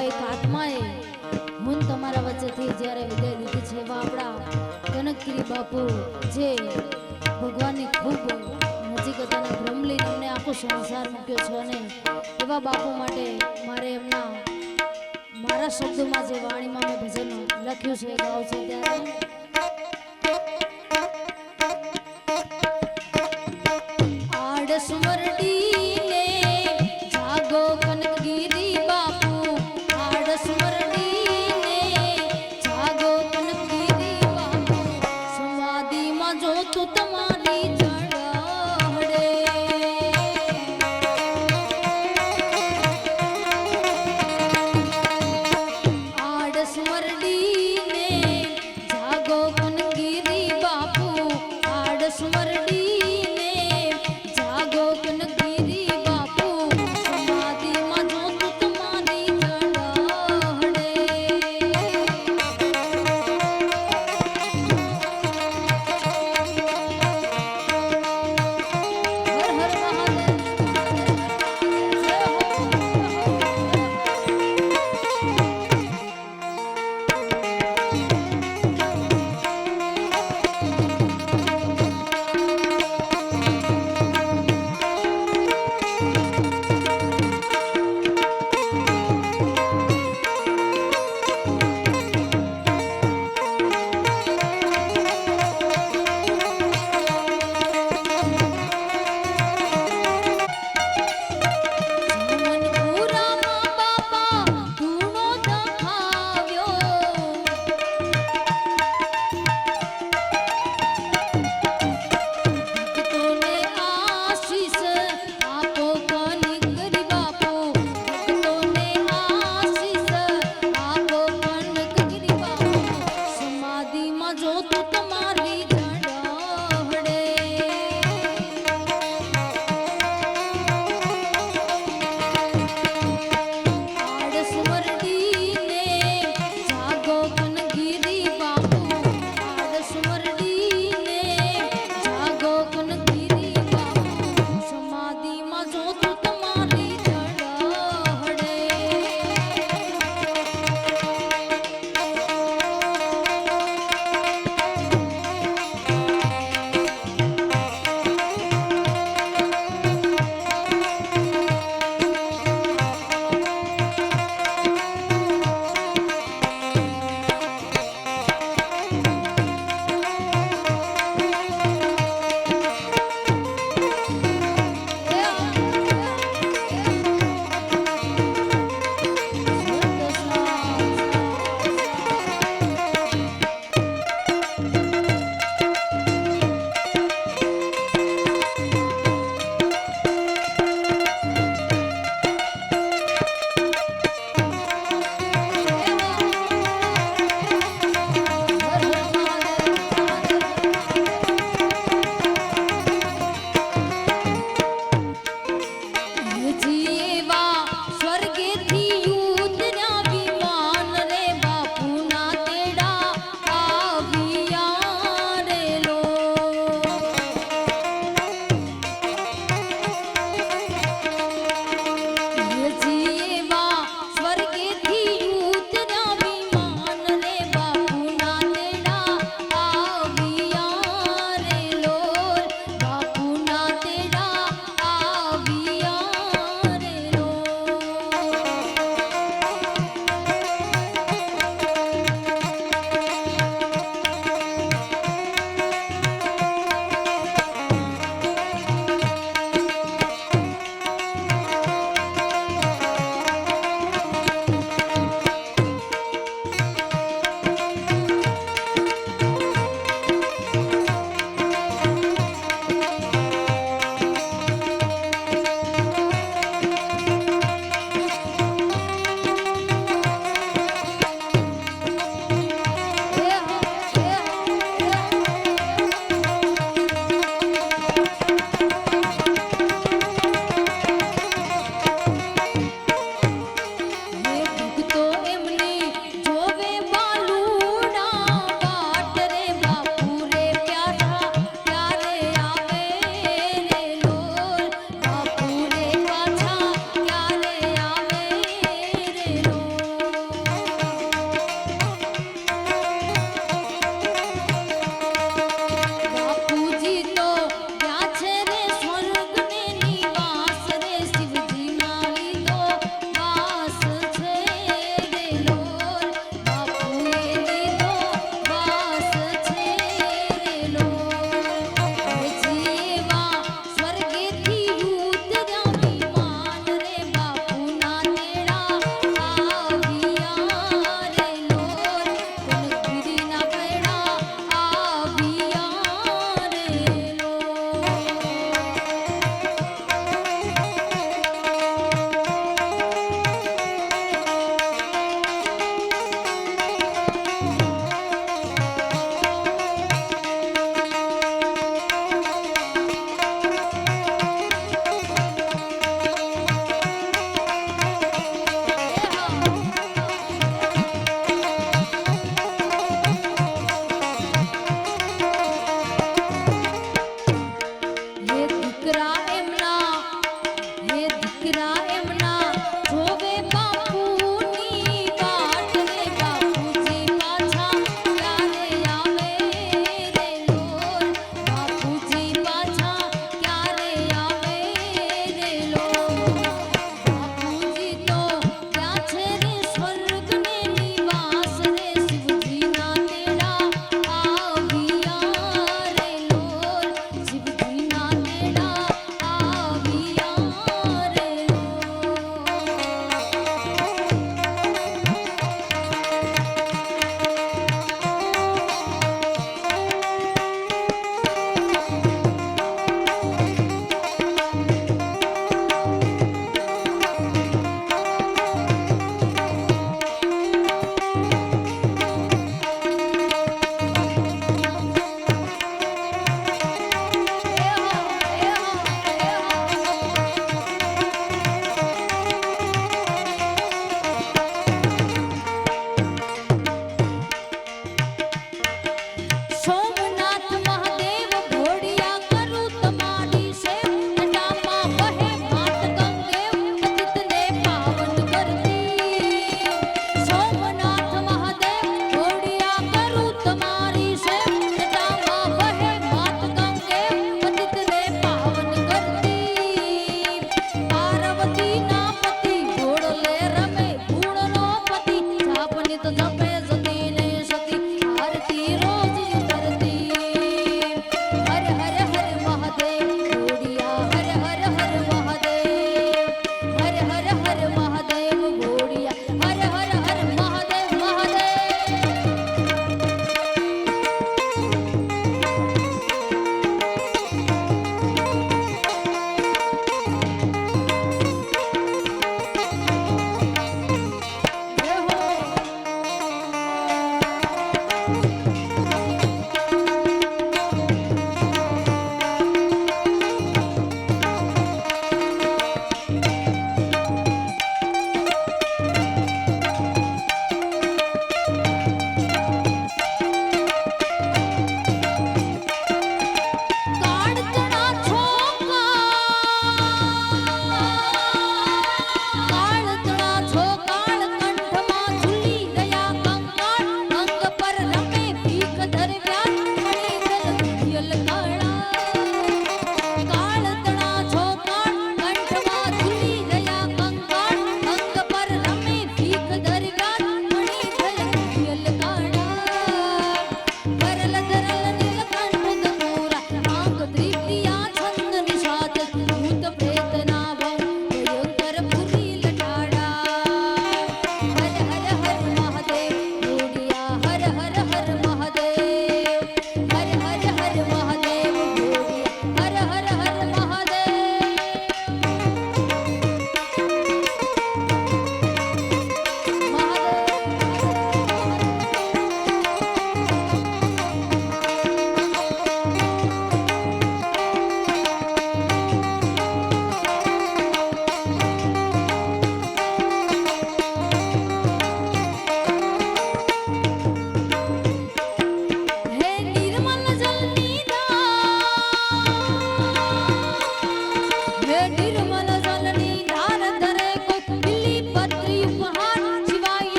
એવા એક આત્માએ હું તમારા વચ્ચેથી જ્યારે વિદાય લીધી છે એવા આપણા કનકગીરી બાપુ જે ભગવાનની ખૂબ નજીક હતા અને બ્રહ્મલીન અમને આખો સંસાર મૂક્યો છે અને એવા બાપુ માટે મારે મારા શબ્દોમાં જે વાણીમાં મેં ભજન લખ્યું છે ગાવ છે ત્યારે આડસમરડીને જાગો કનકગીરી બાપુ આડસમરડીને જાગો કનકગીરી બાપુ સમાધિમાં જો તું તમારી ચડે આડસમરડીને જાગો કનકગીરી બાપુ આડસમરડી જાગો કનકગીરી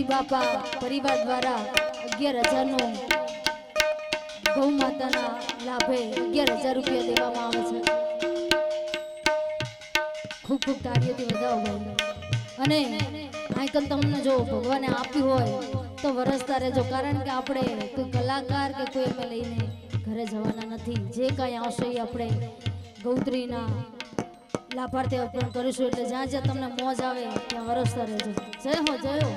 બાપા પરિવાર દ્વારા 11,000 નો ગૌ માતાના લાભે 11,000 રૂપિયા દેવામાં આવે છે. ખૂબ ખૂબ તાળીઓથી વધાવો ભાઈ. અને આઈકન તમને જો ભગવાને આપ્યું હોય તો વરસતા રહેજો, કારણ કે આપણે કોઈ કલાકાર કે કોઈ અમે લઈને ઘરે જવાના નથી. જે કાંઈ આવશે એ આપણે ગૌત્રીના લાભાર્થી અર્પણ કરીશું. એટલે જ્યાં જ્યાં તમને મોજ આવે ત્યાં વરસતા રહેજો. જય હો, જય હો.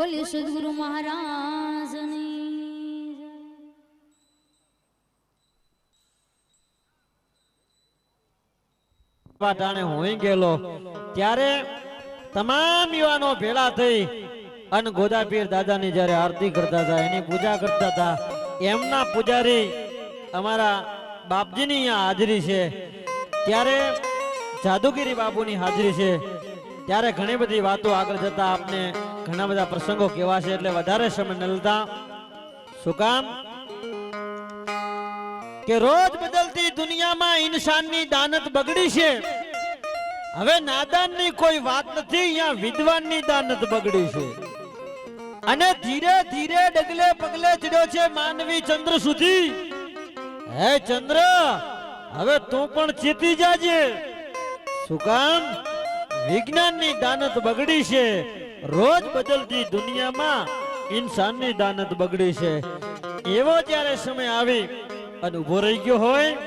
બોલ્યું સદગુરુ મહારાજની ટાણે હોઈ ગયેલો ત્યારે તમામ યુવાનો ભેળા થઈ અને ગોદાપીર દાદાની જ્યારે આરતી કરતા હતા, એની પૂજા કરતા હતા. એમના પૂજારી અમારા બાપજીની અહીંયા હાજરી છે, ત્યારે જાદુગીરી બાપુની હાજરી છે. ત્યારે ઘણી બધી વાતો આગળ જતા આપને ઘણા બધા પ્રસંગો કેવા છે, એટલે વધારે સમય ન લેતા. શું કામ કે રોજ બદલતી દુનિયામાં ઇન્સાનની દાનત બગડી છે. હવે નાદાનની કોઈ વાત નથી, અહીંયા વિદ્વાનની દાનત બગડી છે. અને ધીરે ધીરે ડગલે પગલે ચડ્યો છે માનવી ચંદ્ર સુધી. હે ચંદ્ર, હવે તું પણ ચેતી જાજે. શું કામ? વિજ્ઞાનની દાનત બગડી છે. રોજ બદલતી દુનિયામાં ઇન્સાનની દાનત બગડી છે. એવો જ્યારે સમય આવી અને ઉભો રહી ગયો હોય,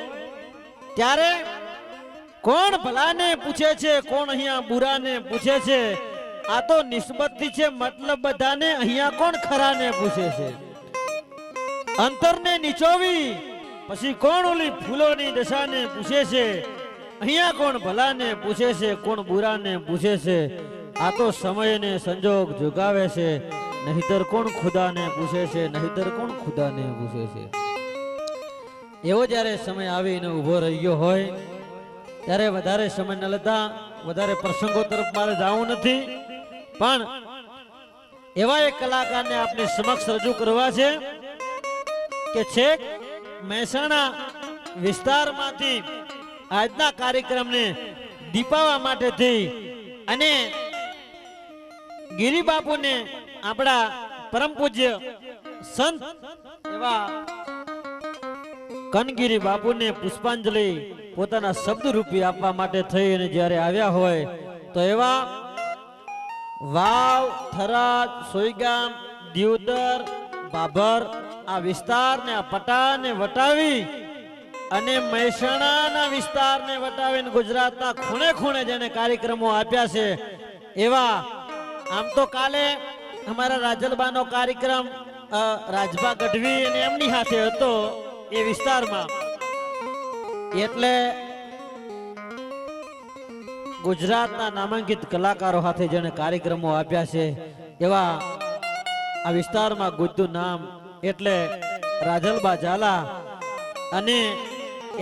ત્યારે કોણ ભલાને પૂછે છે, કોણ અહીંયા બુરાને પૂછે છે? આ તો નિસ્બતથી છે, મતલબ બધાને. અહીંયા કોણ ખરાને પૂછે છે? અંતરને નીચોવી પછી કોણ ઓલી ફૂલોની દશાને પૂછે છે? અહીંયા કોણ ભલાને પૂછે છે, કોણ બુરાને પૂછે છે? આ તો સમયને સંજોગ જુગાવે છે. નહીતર કોણ ખુદાને પૂછે છે? નહીતર કોણ ખુદાને પૂછે છે? એવો જ્યારે સમય આવીને ઉભો રહી ગયો હોય, ત્યારે વધારે સમય ન લેતા, વધારે પ્રસંગો તરફ મારે જવું નથી, પણ એવા એક કલાકારને આપણે સમક્ષ રજૂ કરવા છે કે છેક મહેસાણા વિસ્તારમાંથી આજના કાર્યક્રમને દીપાવવા માટે થઈ અને ગિરી બાપુને આપણા પરમ પૂજ્ય સંત એવા કનગીરી બાપુને પુષ્પાંજલિ પોતાના શબ્દ રૂપી આપવા માટે થઈ અને જ્યારે આવ્યા હોય, તો એવા વાવ, થરાદ, સોયગામ, દિયોદર, બાબર આ વિસ્તારને, આ પટાને વટાવી અને મહેસાણાના વિસ્તારને વટાવીને ગુજરાતના ખૂણે ખૂણે જેને કાર્યક્રમો આપ્યા છે, એવા આમ તો કાલે અમારા રાજલબાનો કાર્યક્રમ રાજભા ગઢવી અને એમની સાથે હતો એ વિસ્તારમાં. એટલે ગુજરાતના નામાંકિત કલાકારો સાથે જેને કાર્યક્રમો આપ્યા છે, એવા આ વિસ્તારમાં ગુજતું નામ એટલે રાજલબા ઝાલા અને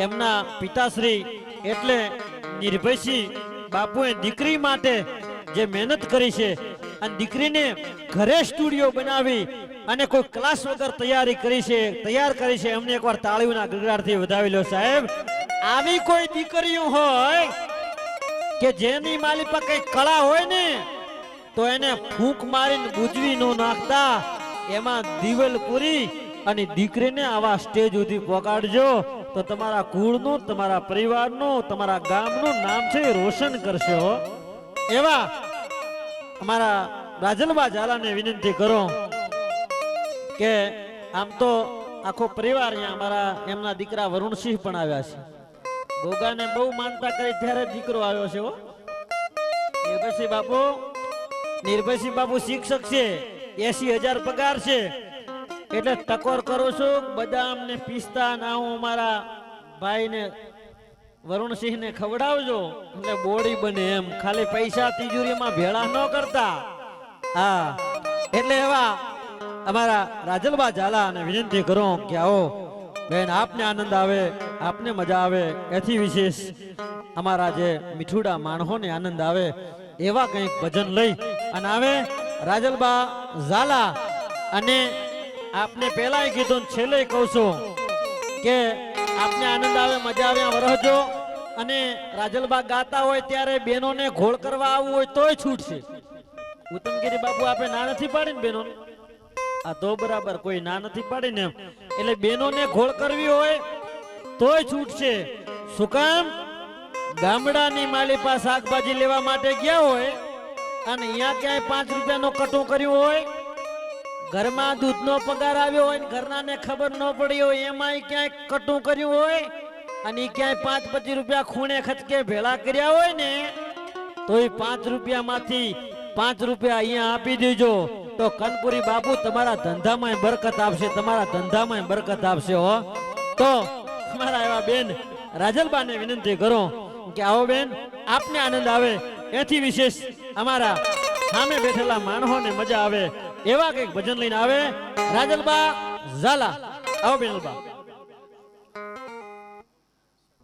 એમના પિતાશ્રી એટલે નિર્ભયસિંહ બાપુએ દીકરી માટે જે મહેનત કરી છે અને દીકરીને ઘરે સ્ટુડિયો બનાવી અને કોઈ ક્લાસ વગર તૈયાર કરી છે, એમને એકવાર તાળીઓના ગગડાટથી વધાવી લો સાહેબ. આવી કોઈ દીકરીઓ હોય કે જેની માલી પર કઈ કળા હોય ને, તો એને ફૂંક મારીને ગુજવી ન નાખતા, એમાં દિવેલ પૂરી અને દીકરીને આવા સ્ટેજ સુધી પહોંચાડજો, તો તમારા કુળનું, તમારા પરિવારનું, તમારા ગામનું નામ છે રોશન કરશે હો. એવા અમારા રાજલબા ઝાલાને વિનંતી કરો કે આમ તો આખો પરિવાર અહીંયા અમારા એમના દીકરા વરુણસિંહ પણ આવ્યા છે. ગોગાને બહુ માનતા કરી ત્યારે દીકરો આવ્યો છે હો. નિર્ભયસિંહ બાપુ શિક્ષક છે, 80,000 પગાર છે. એટલે ટકોર કરું છું, બદામ ને પિસ્તા ના હું અમારા ભાઈને વરુણસિંહ ને ખવડાવજો એટલે બોડી બને એમ. ખાલી પૈસા તિજોરીમાં ભેળા ન કરતા. હા, એટલે એવા અમારા રાજલબા ઝાલાને વિનંતી કરો કે આવો બેન, આપને આનંદ આવે, આપને મજા આવે, એથી વિશેષ અમારા જે મીઠુડા માણસોને આનંદ આવે એવા કંઈક ભજન લઈ અને આવે રાજલબા ઝાલા. અને આપને પહેલાય કીધું, છેલ્લે કહું છું કે આપને આનંદ આવે, મજા આવે, વરહજો. અને રાજલબા ગાતા હોય ત્યારે બહેનોને ઘોળ કરવા આવવું હોય તોય છૂટશે. ઉત્તમગીરી બાપુ આપે ના નથી પાડી ને બહેનોને, આ તો બરાબર કોઈ ના નથી પાડી ને, એટલે બહેનોને ઘોળ કરવી હોય તોય છૂટશે. શું કામ? ગામડાની માલી પાસે શાકભાજી લેવા માટે ગયા હોય અને અહીંયા ક્યાંય 5 રૂપિયાનો કટો કર્યો હોય, ઘરમાં દૂધનો પગાર આવ્યો હોય, ઘરનાને ખબર ન પડી હોય, એમાંય ક્યાંય કટું કર્યું હોય અને ક્યાંય 5-25 રૂપિયા ખૂણે ખચકે ભેળા કર્યા હોય ને, તો એ 5 રૂપિયામાંથી ₹5 અહીંયા આપી દેજો તો કનપુરી બાપુ તમારા ધંધામાં બરકત આપશે, તમારા ધંધામાં બરકત આપશે હો. તો મારા એવા બેન રાજલબાને વિનંતી કરો કે આવો બેન, આપને આનંદ આવે એથી વિશેષ અમારા સામે બેઠેલા માણસોને મજા આવે એવા કંઈક ભજન લઈને આવે. રાજલબા ઝાલા, આવો બેનલબા.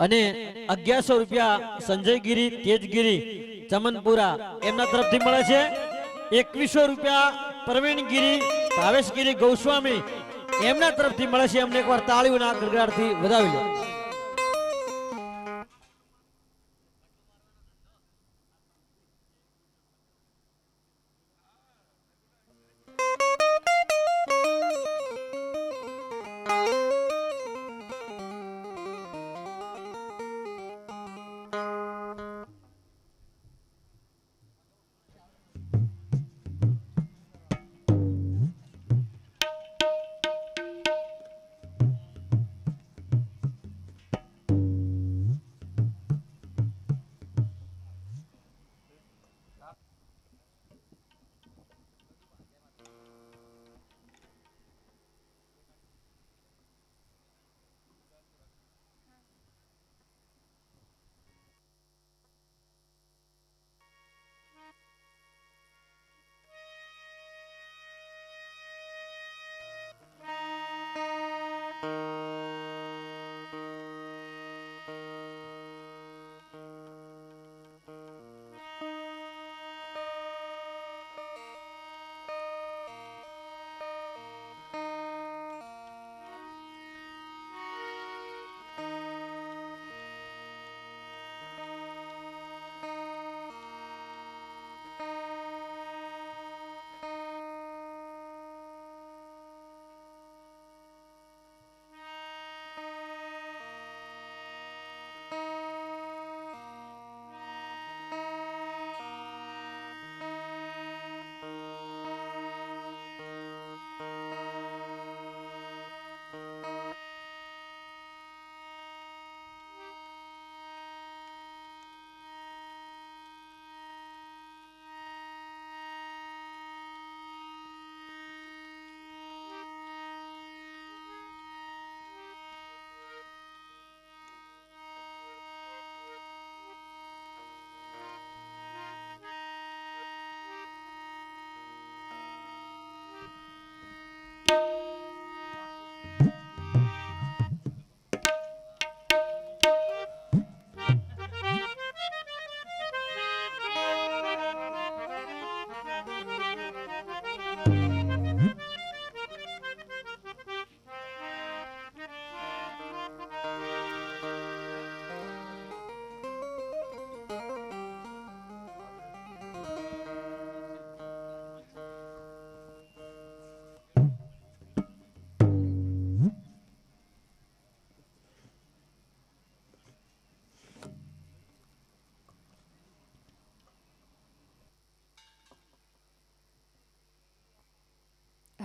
અને ₹1100 સંજયગીરી તેજગીરી ચમનપુરા એમના તરફથી મળે છે. ₹2100 પ્રવીણગીરી ભાવેશગીરી ગૌસ્વામી એમના તરફથી મળે છે. એમને એકવાર તાળીઓના ગડગડાટથી વધાવી લો.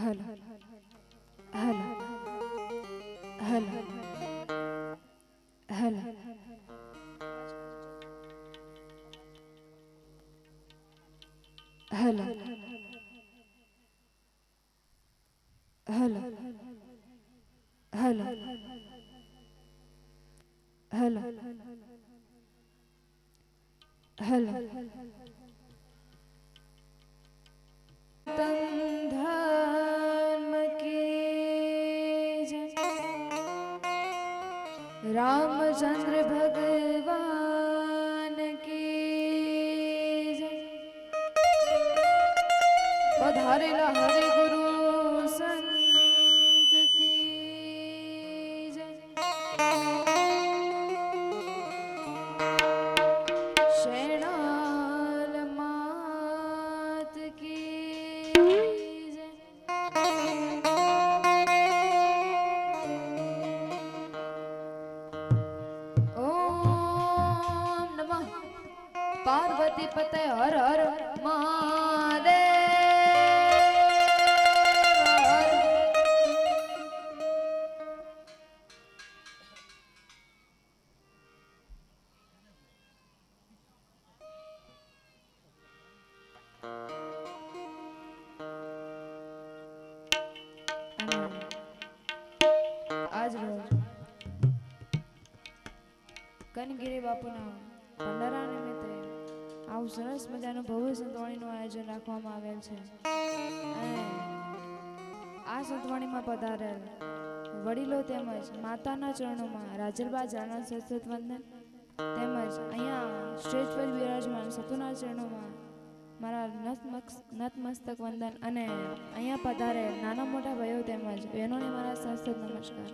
Hello hello hello hello hello hello hello hello hello ધર્મ की जय रामचंद्र भगवान की जय पधारेला हरे गुरु संत की जय शैणाल मात की जय ओम नमः पार्वती पते हर हर महादेव हर કનગીરી બાપુના ભંડારા નિમિત્તે આવું સરસ મજાનું ભવ્ય સંતવાણીનું આયોજન રાખવામાં આવેલ છે અને આ સંતવાણીમાં પધારેલ વડીલો તેમજ માતાના ચરણોમાં રાજલબા જાણા સરસ્વત વંદન તેમજ અહીંયા સ્ટેજ પર બિરાજમાન સતુના ચરણોમાં મારા નતમસ્તક વંદન અને અહીંયા પધારે નાના મોટા ભાઈઓ તેમજ બહેનોને મારા સહસ્ત નમસ્કાર.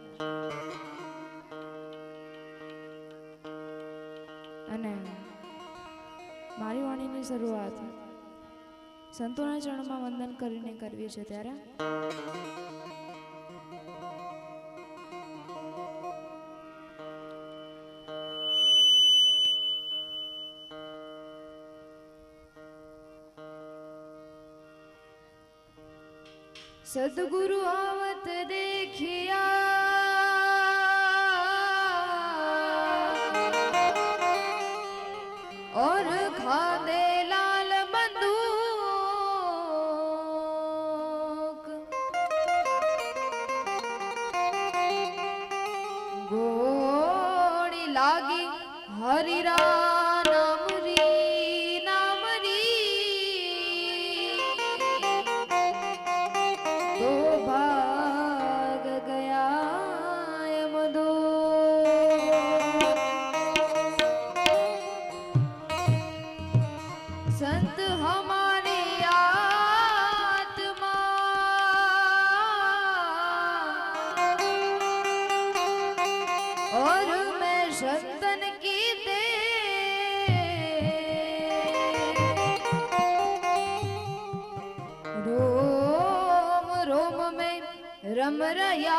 અને મારી વાણીની શરૂઆત સંતોના ચરણોમાં વંદન કરીને કરવી છે ત્યારે सदगुरु आवत देखिया और खादे लाल बंदूक गोड़ी लागी हरिरा तो भाग गया यमदो संत हमारी आत्मा और मैं संतन की दे रोम में रम रया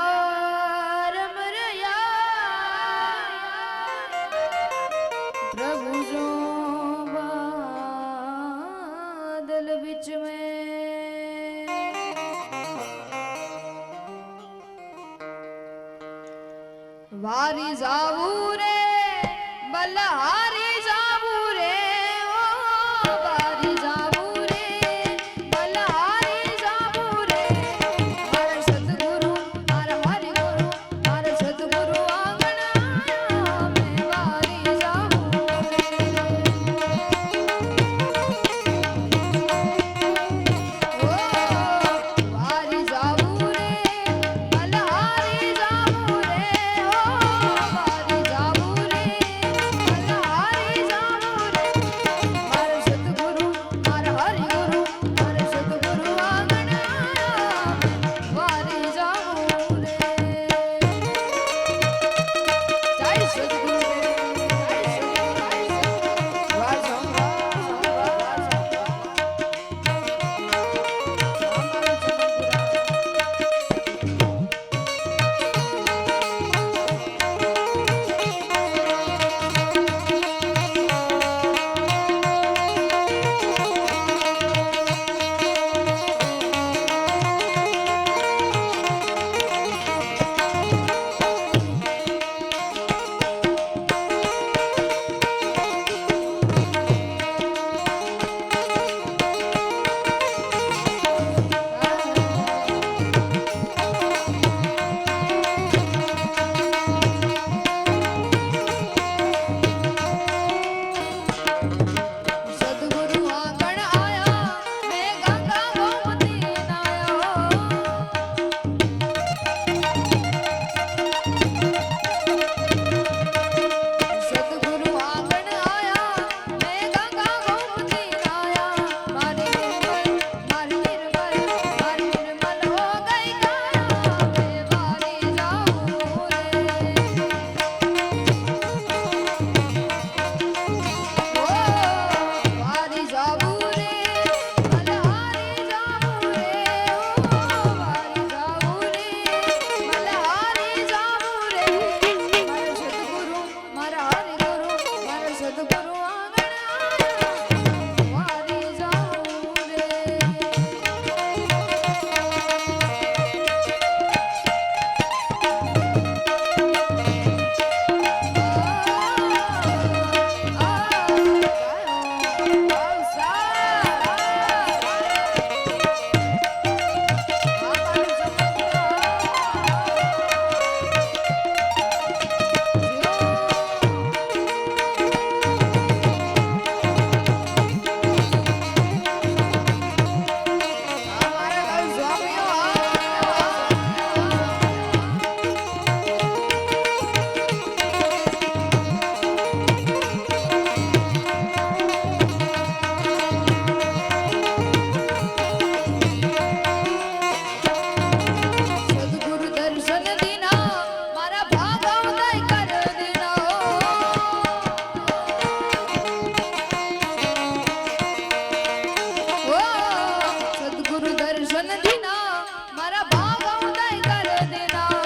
प्रभु जो बादल बिच में वारी जाऊ रे बलहारी जाऊ रे ओ वारी जाऊ रे बलहारी जाऊ रे हर सतगुरु हर हरि गुरु हर सतगुरु आंगन में वारी जाऊ रे ओ वारी जाऊ रे बलहारी जाऊ रे ओ वारी દર્શન દીના મારા ભાગ ઉદય કર દેના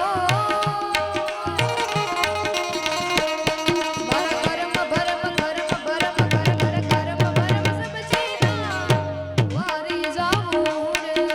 મારા કર્મ ભરમ કર્મ ભરમ કર્મ કર્મ ભરમ સબ ચીના વારી જાઉં રે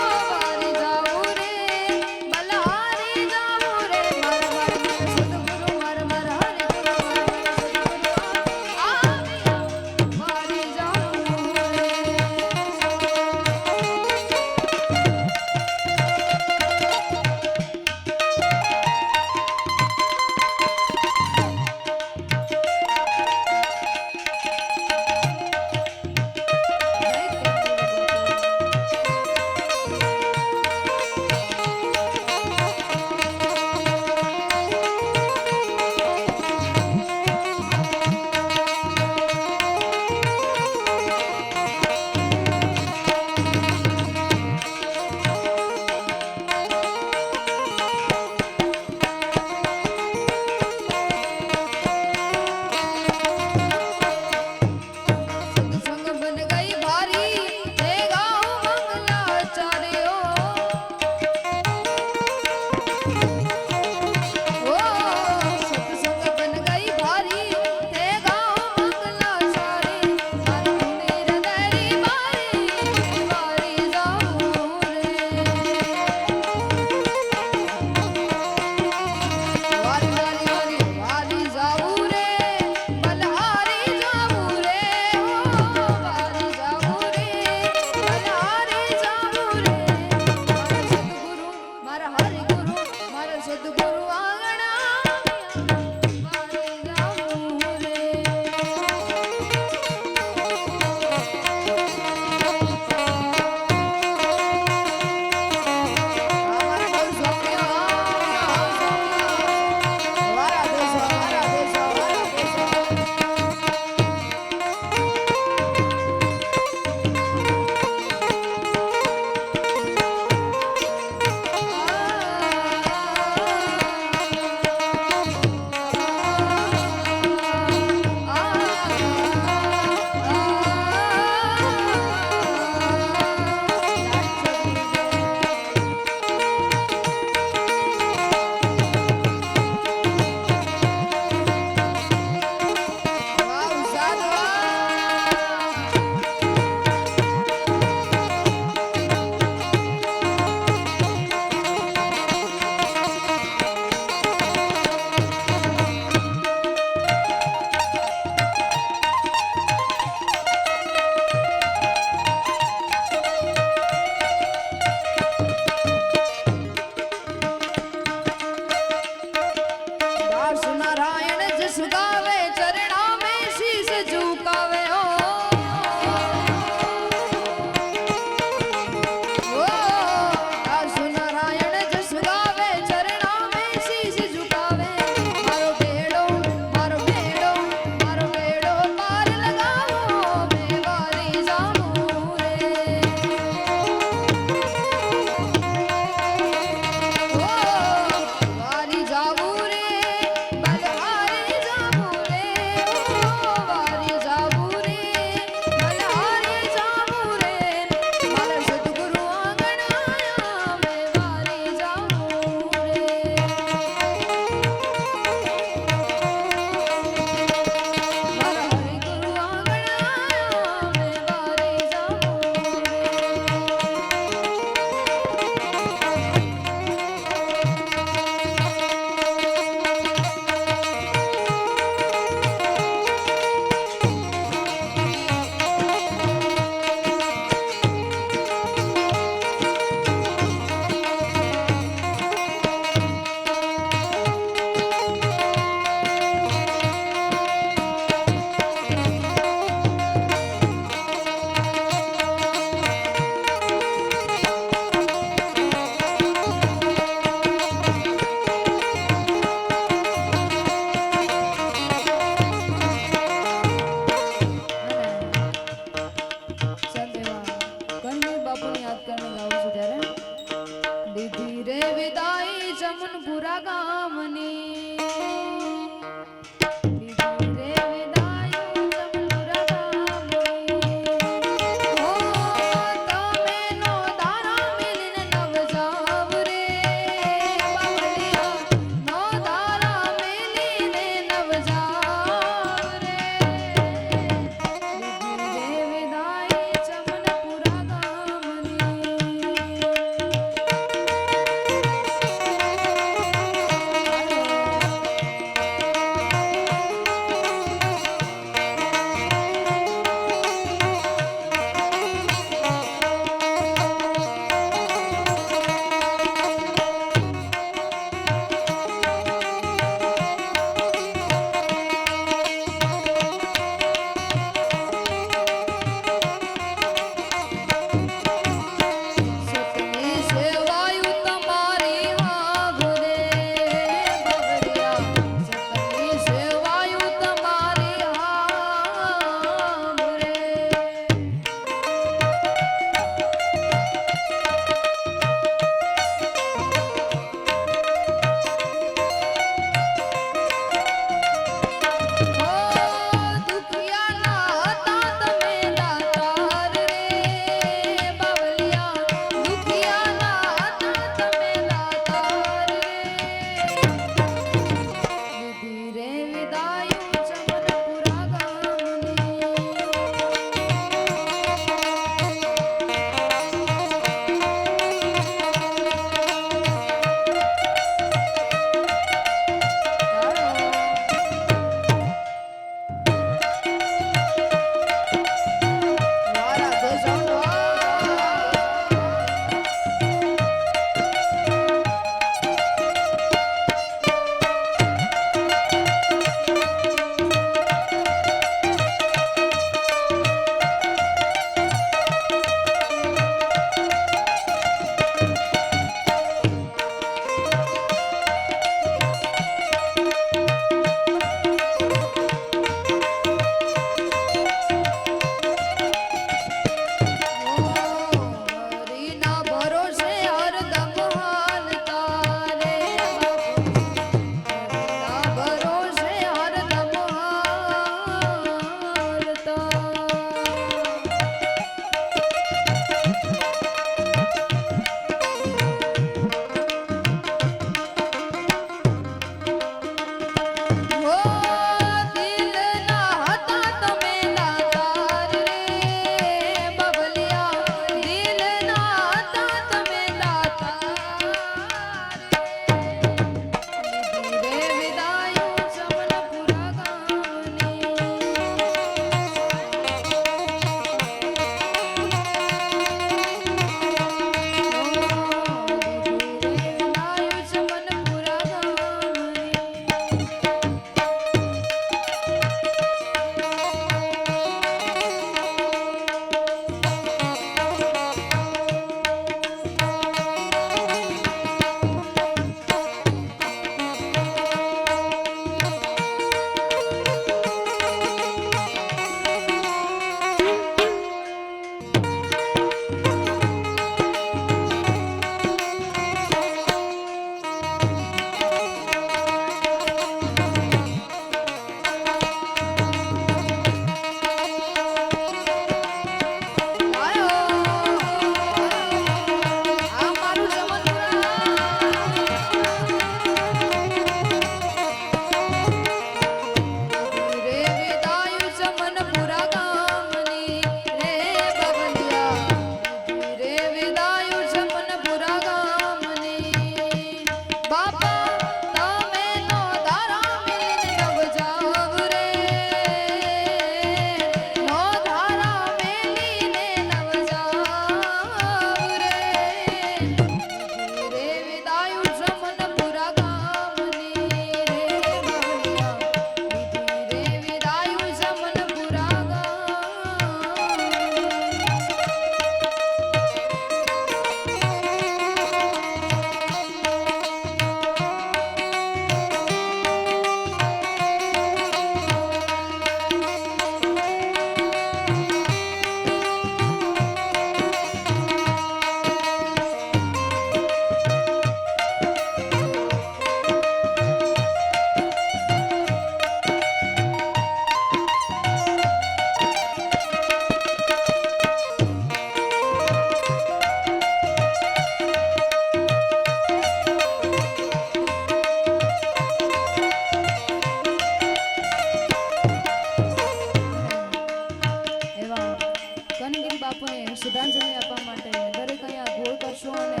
કનગીરી બાપુને શ્રદ્ધાંજલિ આપવા માટે દરેક અહીંયા ગોળ કરશો અને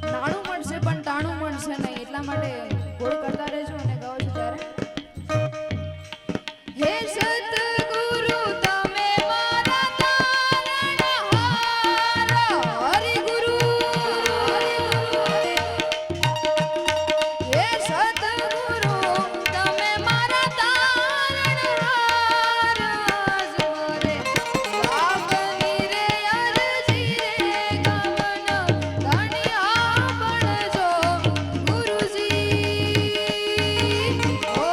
નાણું મળશે પણ ટાણું મળશે નહીં એટલા માટે ગોળ કરતા રહેજો અને ગાઓ છો ત્યારે હે સતગુરુ તમે મારા તારણહાર હરિ ગુરુ હે સતગુરુ તમે મારા તારણહાર જોરે વાગની રે અરજી રે ગમન ધણિયા બણજો ગુરુજી ઓ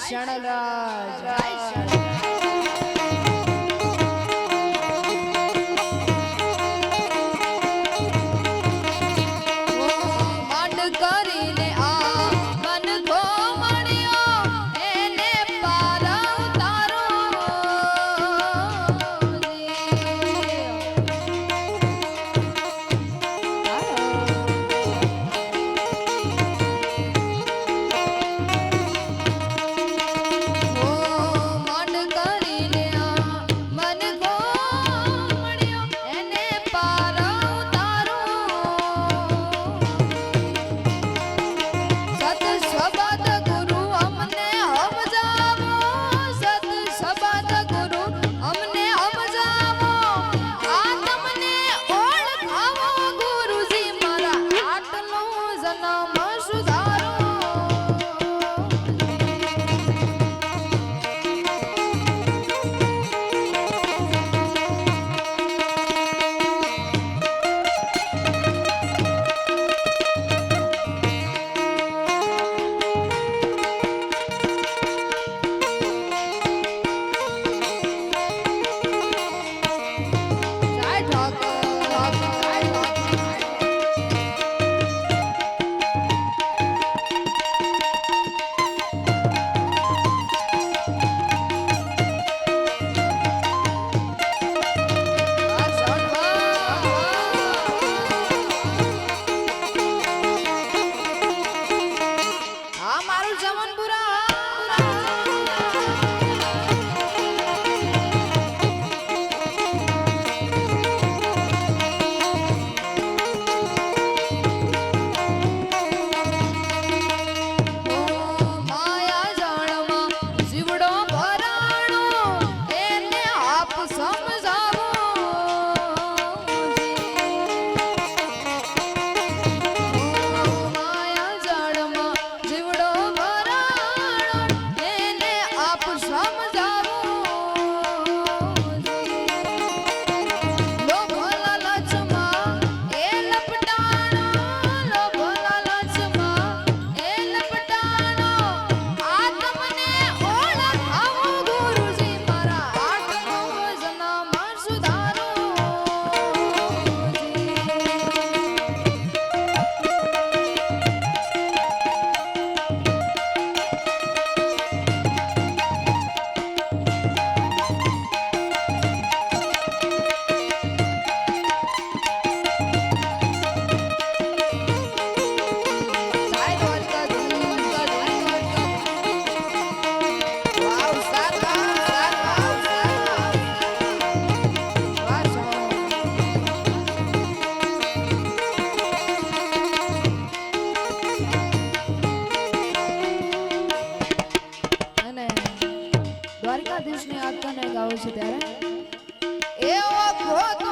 શણરાજ જય શણરાજ દ્વારકાધીશની યાદ કરીને ગાવું છું ત્યારે એવો